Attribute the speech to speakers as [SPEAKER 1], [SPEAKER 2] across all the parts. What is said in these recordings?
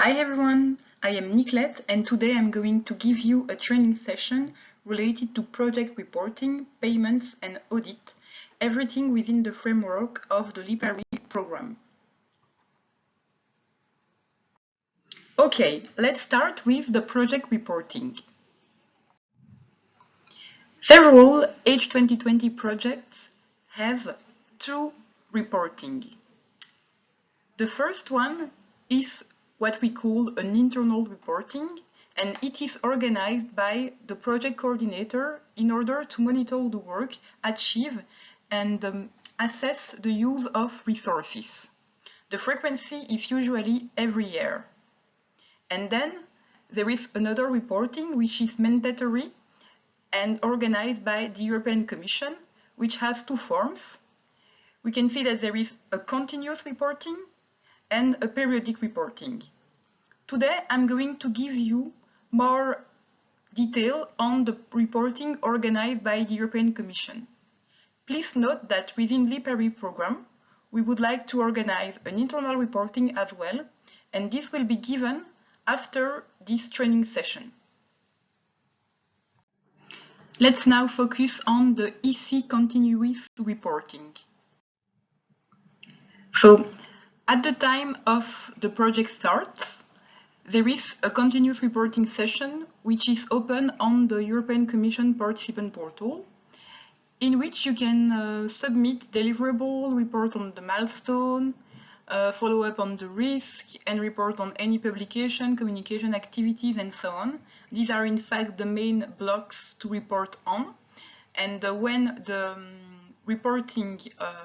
[SPEAKER 1] Hi everyone, I am Nicolette and today I'm going to give you a training session related to project reporting, payments and audit, everything within the framework of the LIPARI program. Okay, let's start with the project reporting. Several H2020 projects have two reporting. The first one is what we call an internal reporting, and it is organized by the project coordinator in order to monitor the work, achieve, and assess the use of resources. The frequency is usually every year. And then there is another reporting which is mandatory and organized by the European Commission, which has two forms. We can see that there is a continuous reporting and a periodic reporting. Today I'm going to give you more detail on the reporting organized by the European Commission. Please note that within LIPARI program, we would like to organize an internal reporting as well, and this will be given after this training session. Let's now focus on the EC continuous reporting. So, at the time of the project starts, there is a continuous reporting session which is open on the European Commission participant portal, in which you can submit deliverable, report on the milestone, follow up on the risk, and report on any publication, communication activities, and so on. These are in fact the main blocks to report on. And when the reporting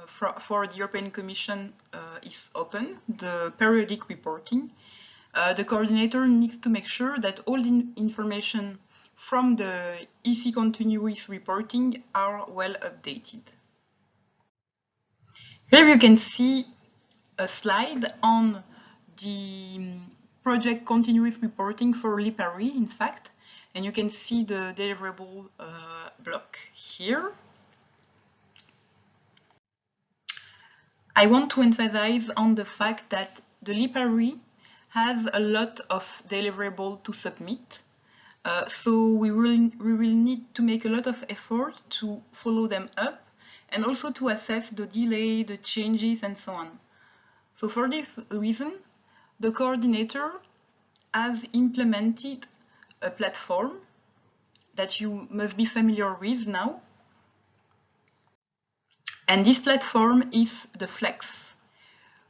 [SPEAKER 1] for the European Commission is open, the periodic reporting, the coordinator needs to make sure that all the information from the EC continuous reporting are well updated. Here you can see a slide on the project continuous reporting for LIPARI, in fact, and you can see the deliverable block here. I want to emphasize on the fact that the LIPARI has a lot of deliverable to submit, so we will need to make a lot of effort to follow them up and also to assess the delay, the changes, and so on. So for this reason, the coordinator has implemented a platform that you must be familiar with now. And this platform is the FLEXX,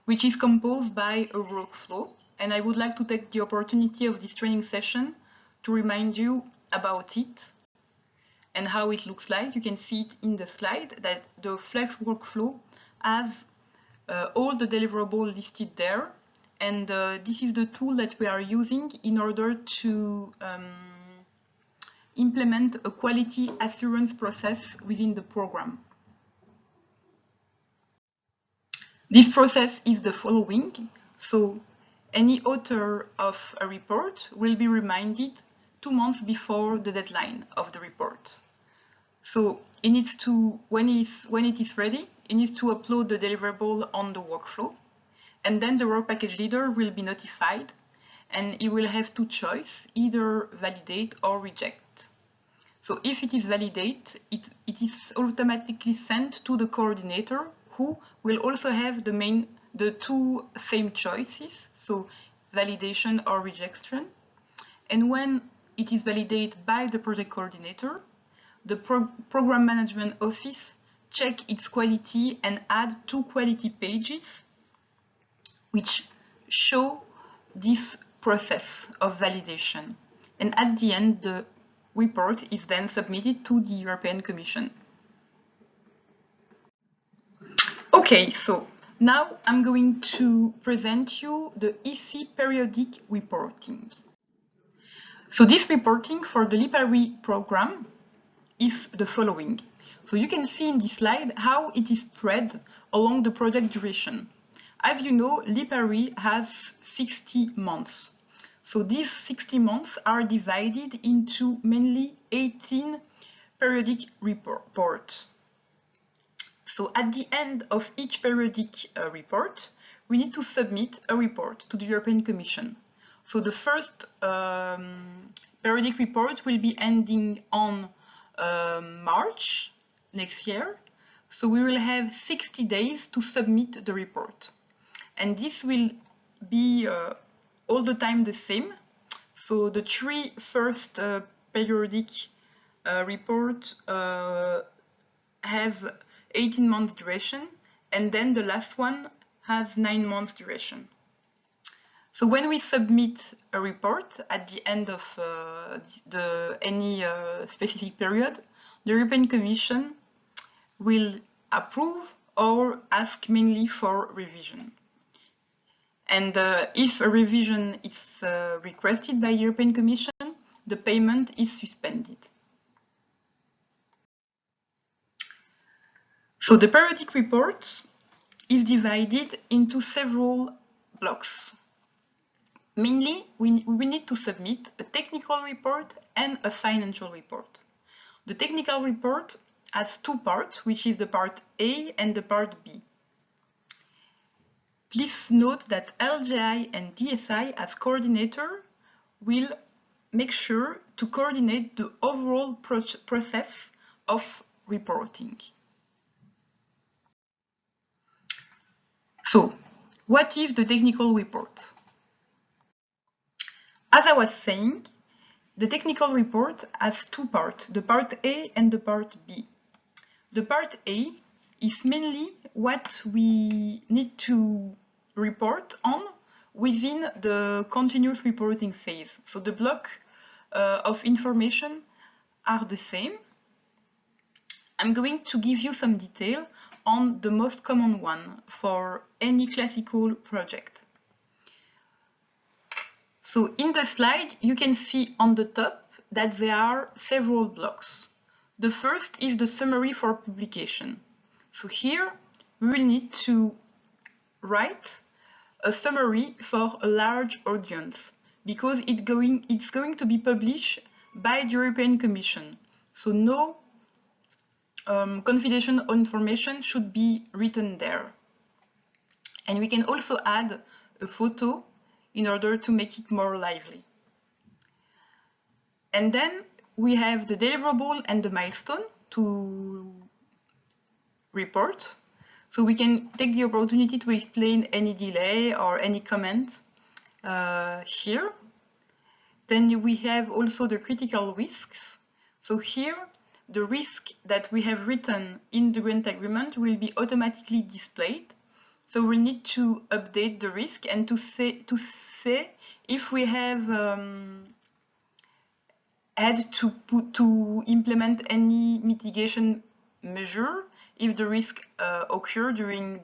[SPEAKER 1] which is composed by a workflow. And I would like to take the opportunity of this training session to remind you about it and how it looks like. You can see it in the slide that the FLEXX workflow has all the deliverables listed there. And this is the tool that we are using in order to implement a quality assurance process within the program. This process is the following. So any author of a report will be reminded 2 months before the deadline of the report. So it needs to, when it is ready, it needs to upload the deliverable on the workflow, and then the work package leader will be notified, and he will have two choices, either validate or reject. So if it is validate, it is automatically sent to the coordinator, who will also have the two same choices, so validation or rejection. And when it is validated by the project coordinator, the program management office check its quality and add 2 quality pages which show this process of validation. And at the end, the report is then submitted to the European Commission. Okay, so now I'm going to present you the EC periodic reporting. So this reporting for the LIPARI program is the following. So you can see in this slide how it is spread along the project duration. As you know, LIPARI has 60 months. So these 60 months are divided into mainly 18 periodic reports. So at the end of each periodic report, we need to submit a report to the European Commission. So the first periodic report will be ending on March next year. So we will have 60 days to submit the report. And this will be all the time the same. So the three first periodic reports have 18 months duration, and then the last one has 9 months duration. So when we submit a report at the end of any specific period, the European Commission will approve or ask mainly for revision. And if a revision is requested by the European Commission, the payment is suspended. So the periodic report is divided into several blocks. Mainly, we need to submit a technical report and a financial report. The technical report has two parts, which is the part A and the part B. Please note that LGI and DSI as coordinator will make sure to coordinate the overall process of reporting. So, what is the technical report? As I was saying, the technical report has two parts, the part A and the part B. The part A is mainly what we need to report on within the continuous reporting phase. So the block of information are the same. I'm going to give you some detail on the most common one for any classical project. So in the slide, you can see on the top that there are several blocks. The first is the summary for publication. So here we will need to write a summary for a large audience because it's going to be published by the European Commission. So no confidential information should be written there. And we can also add a photo in order to make it more lively. And then we have the deliverable and the milestone to report. So we can take the opportunity to explain any delay or any comment here. Then we have also the critical risks. So here, the risk that we have written in the grant agreement will be automatically displayed. So we need to update the risk and to say if we have had to implement any mitigation measure if the risk occur during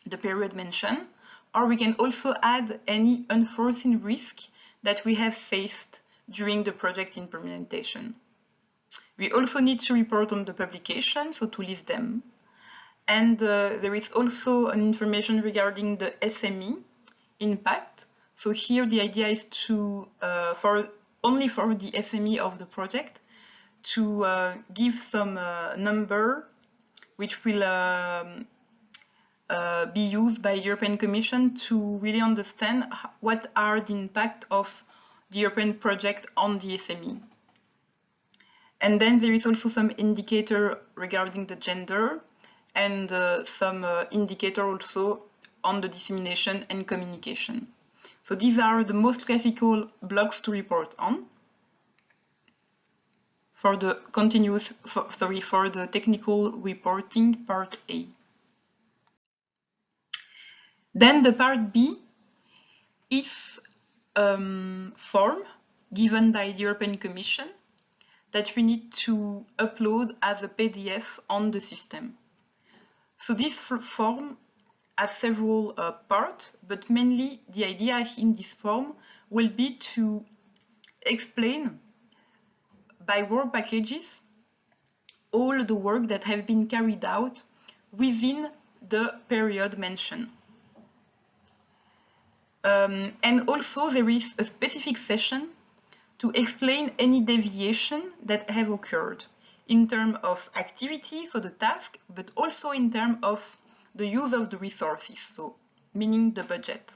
[SPEAKER 1] the period mentioned, or we can also add any unforeseen risk that we have faced during the project implementation. We also need to report on the publication, so to list them. And there is also an information regarding the SME impact. So here the idea is to, only for the SME of the project, to give some number which will be used by European Commission to really understand what are the impact of the European project on the SME. And then there is also some indicator regarding the gender and some indicator also on the dissemination and communication. So these are the most classical blocks to report on for the for the technical reporting part A. Then the part B is form given by the European Commission that we need to upload as a PDF on the system. So this form has several parts, but mainly the idea in this form will be to explain by work packages all the work that have been carried out within the period mentioned. And also there is a specific session to explain any deviation that have occurred in terms of activity, so the task, but also in terms of the use of the resources, so meaning the budget.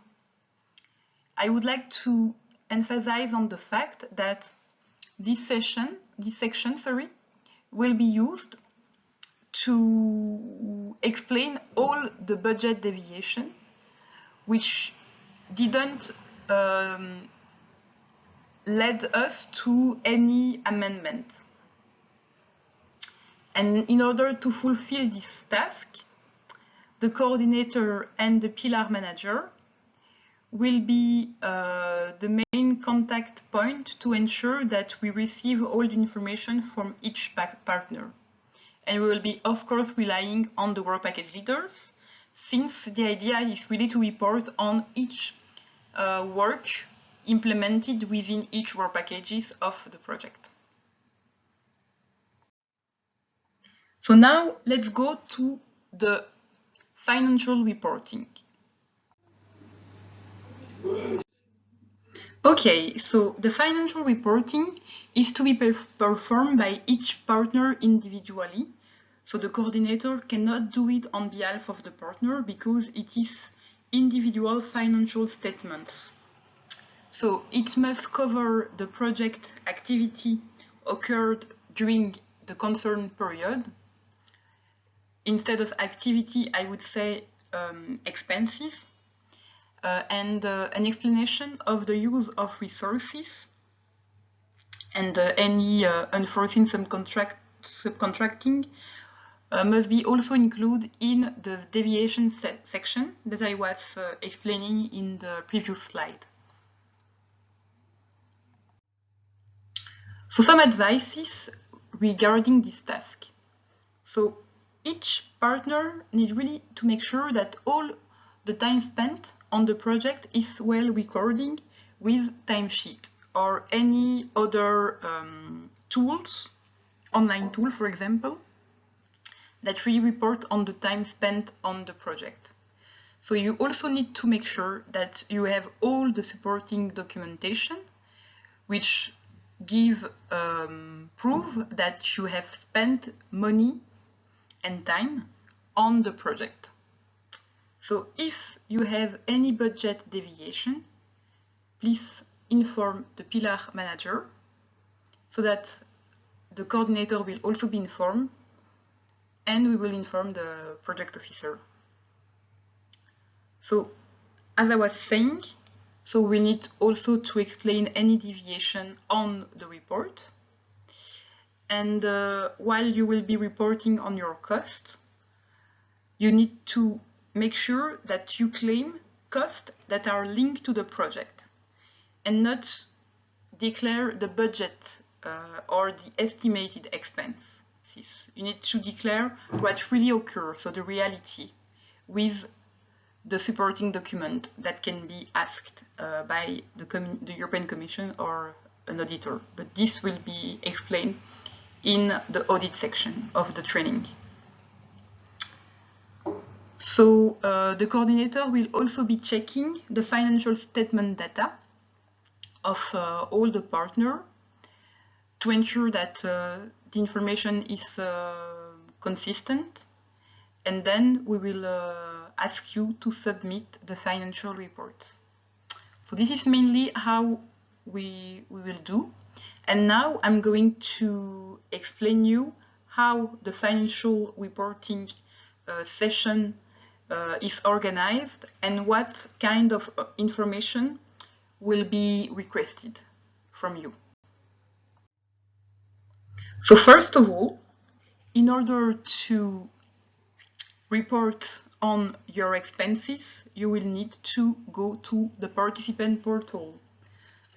[SPEAKER 1] I would like to emphasize on the fact that this section, will be used to explain all the budget deviation which didn't led us to any amendment. And in order to fulfill this task, the coordinator and the pillar manager will be the main contact point to ensure that we receive all the information from each partner. And we will be, of course, relying on the work package leaders, since the idea is really to report on each work implemented within each work packages of the project. So now let's go to the financial reporting. Okay, so the financial reporting is to be performed by each partner individually. So the coordinator cannot do it on behalf of the partner because it is individual financial statements. So it must cover the project activity occurred during the concerned period. Instead of activity, I would say expenses. And an explanation of the use of resources and any unforeseen subcontracting must be also included in the deviation section that I was explaining in the previous slide. So some advices regarding this task. So each partner needs really to make sure that all the time spent on the project is well recorded with timesheet or any other tools, online tool for example, that really report on the time spent on the project. So you also need to make sure that you have all the supporting documentation which give proof that you have spent money and time on the project. So if you have any budget deviation, please inform the pillar manager so that the coordinator will also be informed and we will inform the project officer. So as I was saying, so we need also to explain any deviation on the report. And while you will be reporting on your costs, you need to make sure that you claim costs that are linked to the project and not declare the budget or the estimated expenses. You need to declare what really occurs, so the reality, with the supporting document that can be asked by the European Commission or an auditor. But this will be explained in the audit section of the training. So the coordinator will also be checking the financial statement data of all the partners to ensure that the information is consistent, and then we will ask you to submit the financial report. So this is mainly how we will do. And now I'm going to explain you how the financial reporting session is organized and what kind of information will be requested from you. So first of all, in order to report on your expenses, you will need to go to the participant portal.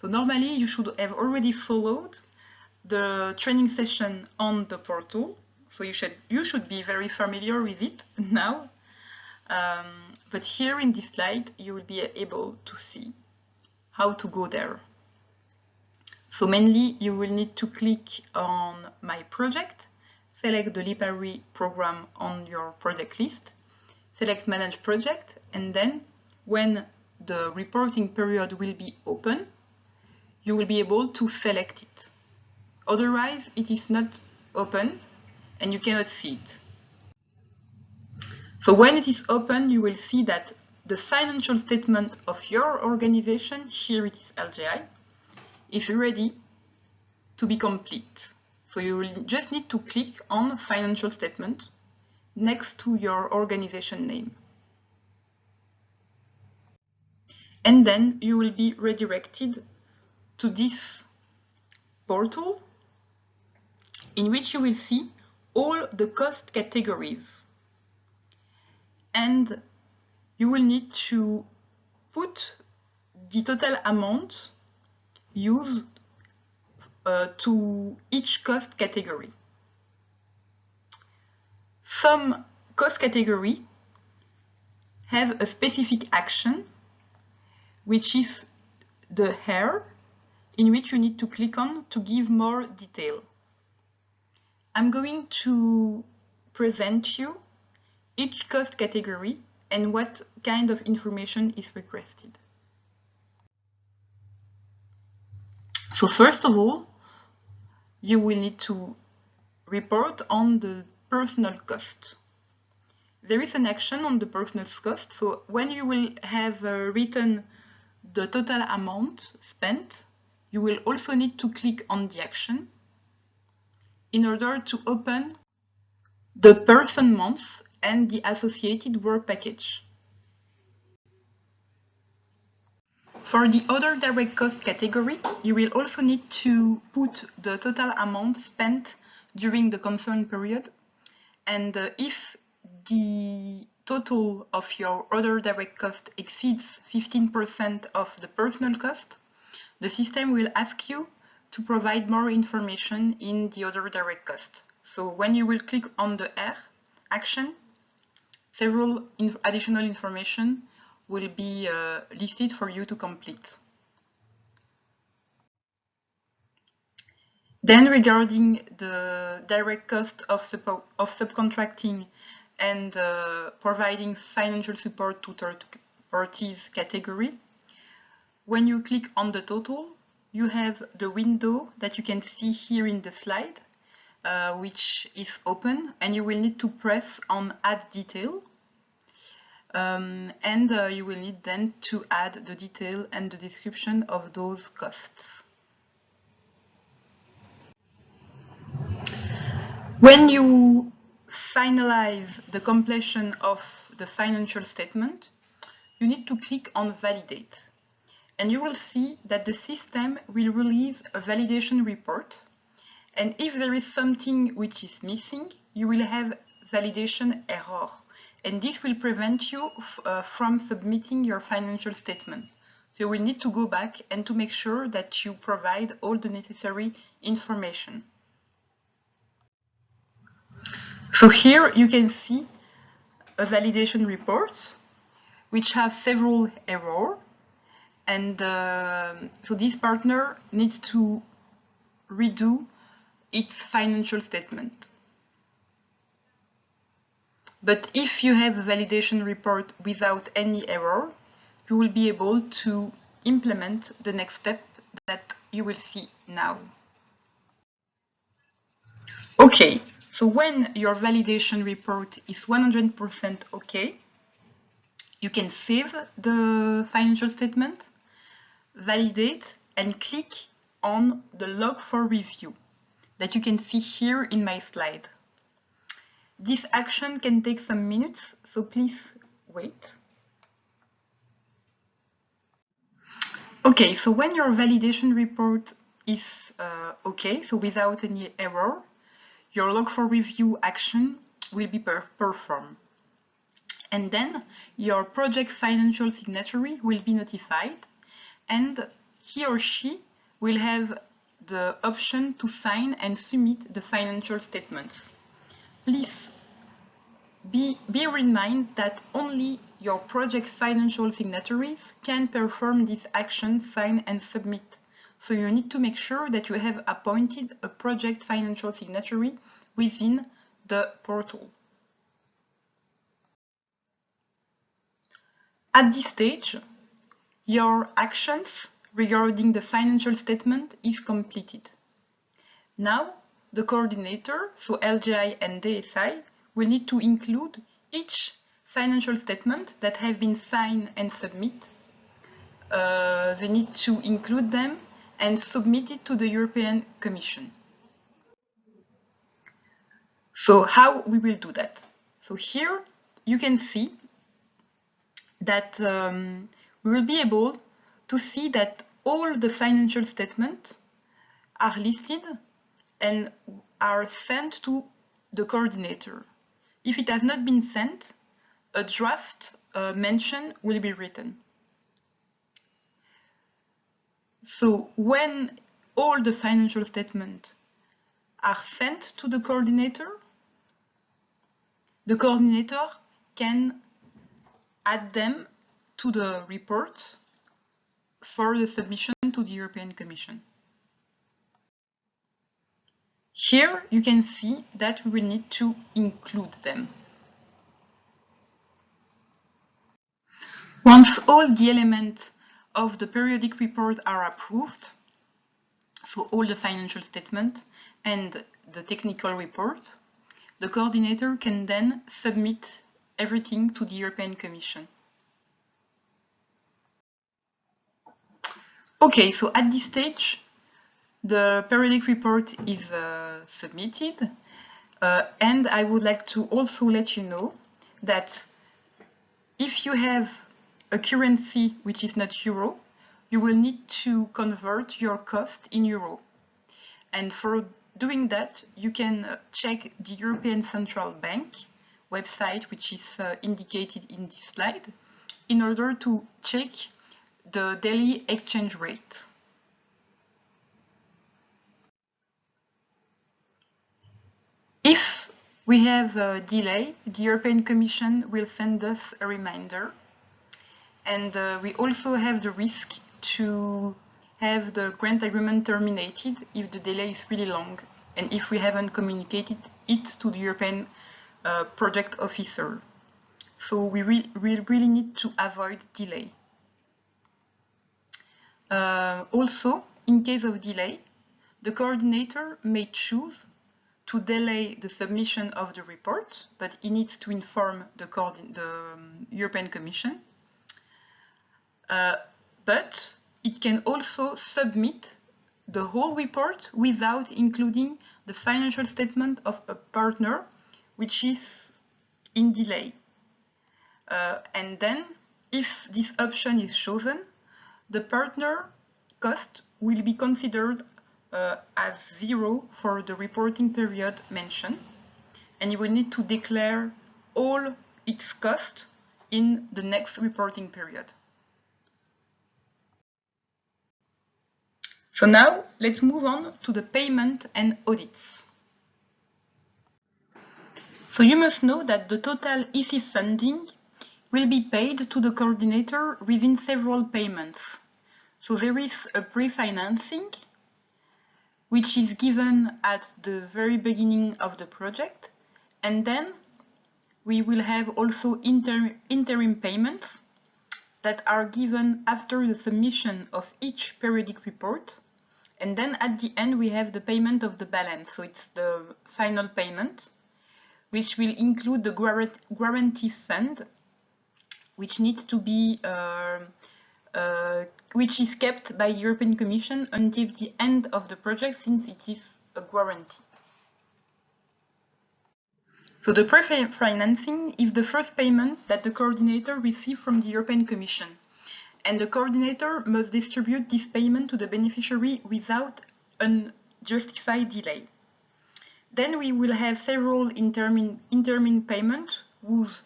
[SPEAKER 1] So normally you should have already followed the training session on the portal. So you should be very familiar with it now. But here in this slide, you will be able to see how to go there. So mainly you will need to click on My Project, select the library program on your project list, select Manage Project, and then when the reporting period will be open, you will be able to select it. Otherwise, it is not open and you cannot see it. So when it is open, you will see that the financial statement of your organization, here it is LGI, is ready to be complete. So you will just need to click on financial statement next to your organization name. And then you will be redirected to this portal in which you will see all the cost categories. And you will need to put the total amount used to each cost category. Some cost category have a specific action, which is the hair, in which you need to click on to give more detail. I'm going to present you each cost category and what kind of information is requested. So first of all, you will need to report on the personal cost. There is an action on the personal cost, so when you will have written the total amount spent, you will also need to click on the action in order to open the person month and the associated work package. For the other direct cost category, you will also need to put the total amount spent during the concerned period, and if the total of your other direct cost exceeds 15% of the personal cost, the system will ask you to provide more information in the other direct cost. So when you will click on the R action, several additional information will be listed for you to complete. Then regarding the direct cost of subcontracting and providing financial support to third parties category, when you click on the total, you have the window that you can see here in the slide, which is open, and you will need to press on Add Detail. You will need then to add the detail and the description of those costs. When you finalize the completion of the financial statement, you need to click on Validate. And you will see that the system will release a validation report. And if there is something which is missing, you will have validation error. And this will prevent you from submitting your financial statement. So you will need to go back and to make sure that you provide all the necessary information. So here you can see a validation report which has several errors. And so this partner needs to redo its financial statement. But if you have a validation report without any error, you will be able to implement the next step that you will see now. Okay, so when your validation report is 100% okay, you can save the financial statement, validate, and click on the log for review that you can see here in my slide. This action can take some minutes, so please wait. Okay, so when your validation report is okay, so without any error, your log for review action will be performed. And then your project financial signatory will be notified, and he or she will have the option to sign and submit the financial statements. Please bear in mind that only your project financial signatories can perform this action, sign and submit. So you need to make sure that you have appointed a project financial signatory within the portal. At this stage, your actions regarding the financial statement is completed. Now, the coordinator, so LGI and DSI, will need to include each financial statements that have been signed and submitted, they need to include them and submit it to the European Commission. So how we will do that? So here you can see that we will be able to see that all the financial statements are listed and are sent to the coordinator. If it has not been sent, a draft mention will be written. So when all the financial statements are sent to the coordinator can add them to the report for the submission to the European Commission. Here you can see that we will need to include them. Once all the elements of the periodic report are approved, so all the financial statements and the technical report, the coordinator can then submit everything to the European Commission. Okay, so at this stage, the periodic report is submitted, and I would like to also let you know that if you have a currency which is not euro, you will need to convert your cost in euro. And for doing that, you can check the European Central Bank website, which is indicated in this slide, in order to check the daily exchange rate. If we have a delay, the European Commission will send us a reminder. And we also have the risk to have the grant agreement terminated if the delay is really long and if we haven't communicated it to the European project officer. So we really need to avoid delay. Also, in case of delay, the coordinator may choose to delay the submission of the report, but he needs to inform the European Commission. But it can also submit the whole report without including the financial statement of a partner which is in delay. And then, if this option is chosen, the partner cost will be considered as zero for the reporting period mentioned, and you will need to declare all its cost in the next reporting period. So now let's move on to the payment and audits. So you must know that the total EC funding will be paid to the coordinator within several payments. So there is a pre-financing, which is given at the very beginning of the project, and then we will have also interim payments that are given after the submission of each periodic report. And then at the end we have the payment of the balance, so it's the final payment, which will include the guarantee fund, which needs to be which is kept by the European Commission until the end of the project, since it is a guarantee. So the pre-financing is the first payment that the coordinator receives from the European Commission, and the coordinator must distribute this payment to the beneficiary without unjustified delay. Then we will have several interim payments whose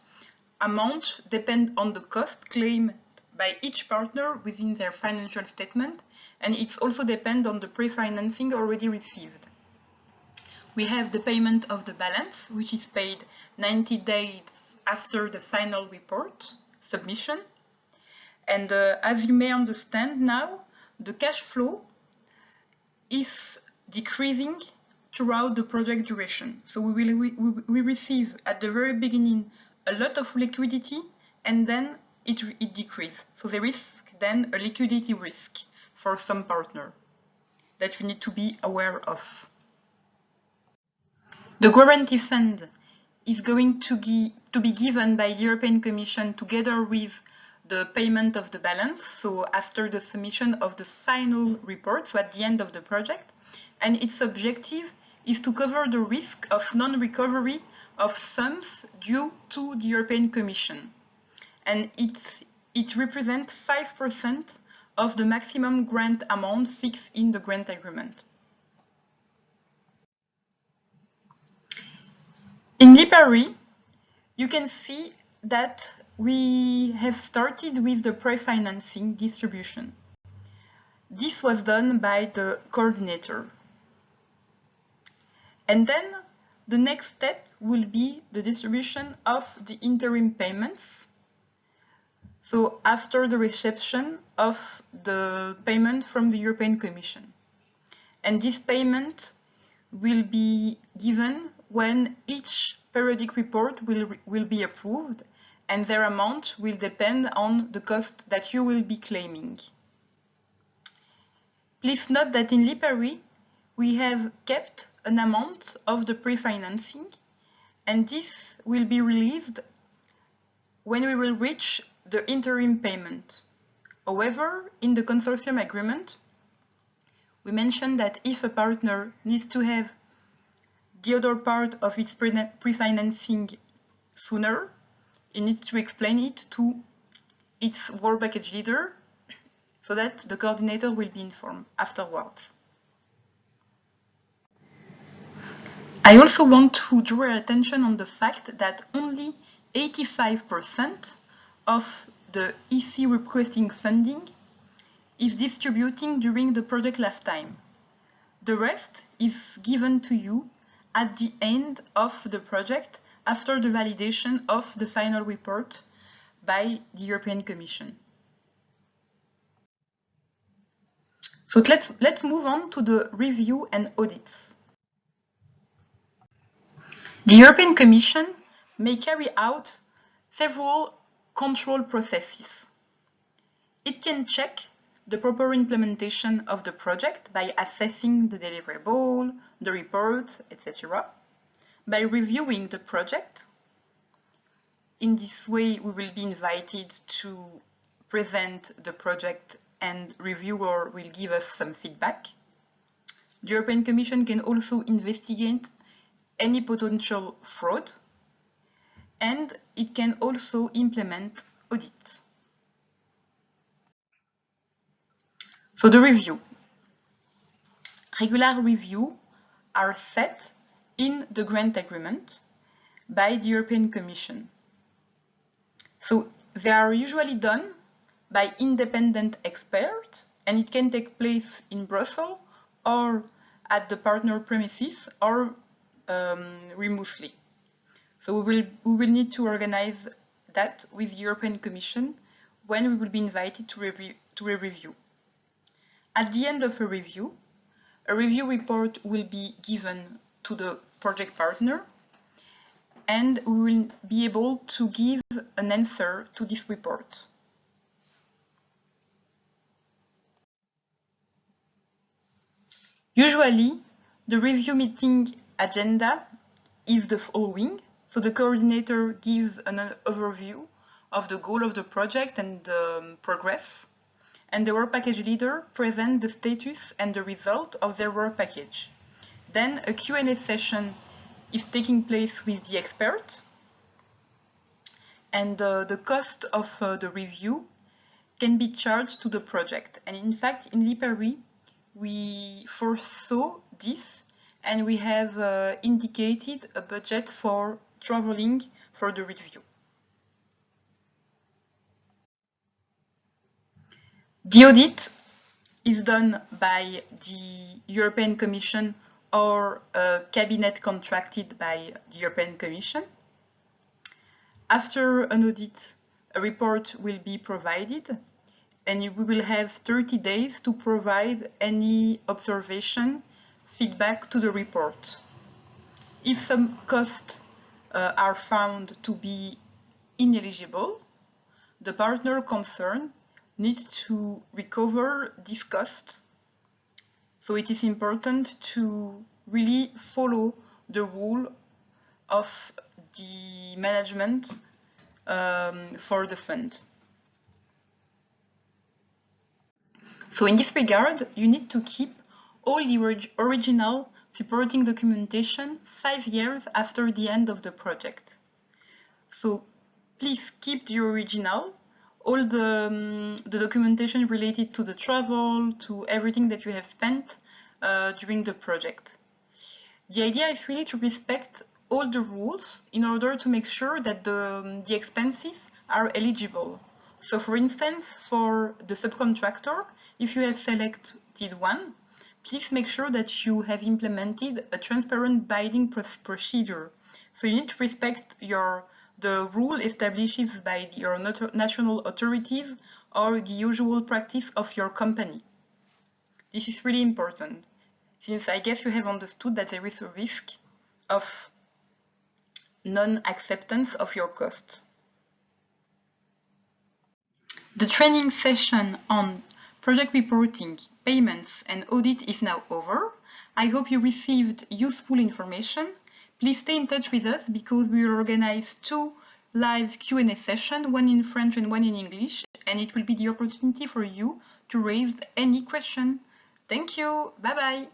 [SPEAKER 1] amount depend on the cost claimed by each partner within their financial statement, and it's also depend on the pre-financing already received. We have the payment of the balance, which is paid 90 days after the final report submission. And as you may understand now, the cash flow is decreasing throughout the project duration. So we receive at the very beginning a lot of liquidity, and then it decreases. So there is then a liquidity risk for some partner that we need to be aware of. The guarantee fund is going to be given by the European Commission together with the payment of the balance, so after the submission of the final report, so at the end of the project. And its objective is to cover the risk of non-recovery of sums due to the European Commission. And it represents 5% of the maximum grant amount fixed in the grant agreement. In LIPARI, you can see that we have started with the pre-financing distribution. This was done by the coordinator. And then the next step will be the distribution of the interim payments. So after the reception of the payment from the European Commission. And this payment will be given when each periodic report will be approved, and their amount will depend on the cost that you will be claiming. Please note that in LIPARI, we have kept an amount of the pre-financing, and this will be released when we will reach the interim payment. However, in the consortium agreement, we mentioned that if a partner needs to have the other part of its pre-financing sooner, it needs to explain it to its work package leader so that the coordinator will be informed afterwards. I also want to draw your attention on the fact that only 85% of the EC requesting funding is distributing during the project lifetime. The rest is given to you at the end of the project after the validation of the final report by the European Commission. So let's move on to the review and audits. The European Commission may carry out several control processes. It can check the proper implementation of the project by assessing the deliverable, the reports, etc. By reviewing the project. In this way, we will be invited to present the project and reviewer will give us some feedback. The European Commission can also investigate any potential fraud, and it can also implement audits. So the review. Regular review are set in the grant agreement by the European Commission. So they are usually done by independent experts, and it can take place in Brussels or at the partner premises or remotely. So we will need to organize that with the European Commission when we will be invited to a review. At the end of a review report will be given to the project partner, and we will be able to give an answer to this report. Usually, the review meeting agenda is the following. So the coordinator gives an overview of the goal of the project and the progress, and the work package leader presents the status and the result of their work package. Then a Q&A session is taking place with the expert, and the cost of the review can be charged to the project. And in fact, in LIPARI, we foresaw this, and we have indicated a budget for traveling for the review. The audit is done by the European Commission or a cabinet contracted by the European Commission. After an audit, a report will be provided, and we will have 30 days to provide any observation, feedback to the report. If some costs are found to be ineligible, the partner concerned needs to recover this cost. So it is important to really follow the rule of the management for the fund. So in this regard, you need to keep all the original supporting documentation 5 years after the end of the project. So please keep the original, all the documentation related to the travel, to everything that you have spent during the project. The idea is really to respect all the rules in order to make sure that the expenses are eligible. So for instance, for the subcontractor, if you have selected one, please make sure that you have implemented a transparent binding procedure. So you need to respect the rule established by your national authorities or the usual practice of your company. This is really important, since I guess you have understood that there is a risk of non-acceptance of your cost. The training session on project reporting, payments, and audit is now over. I hope you received useful information. Please stay in touch with us because we will organize 2 live Q&A sessions, one in French and one in English, and it will be the opportunity for you to raise any question. Thank you. Bye-bye.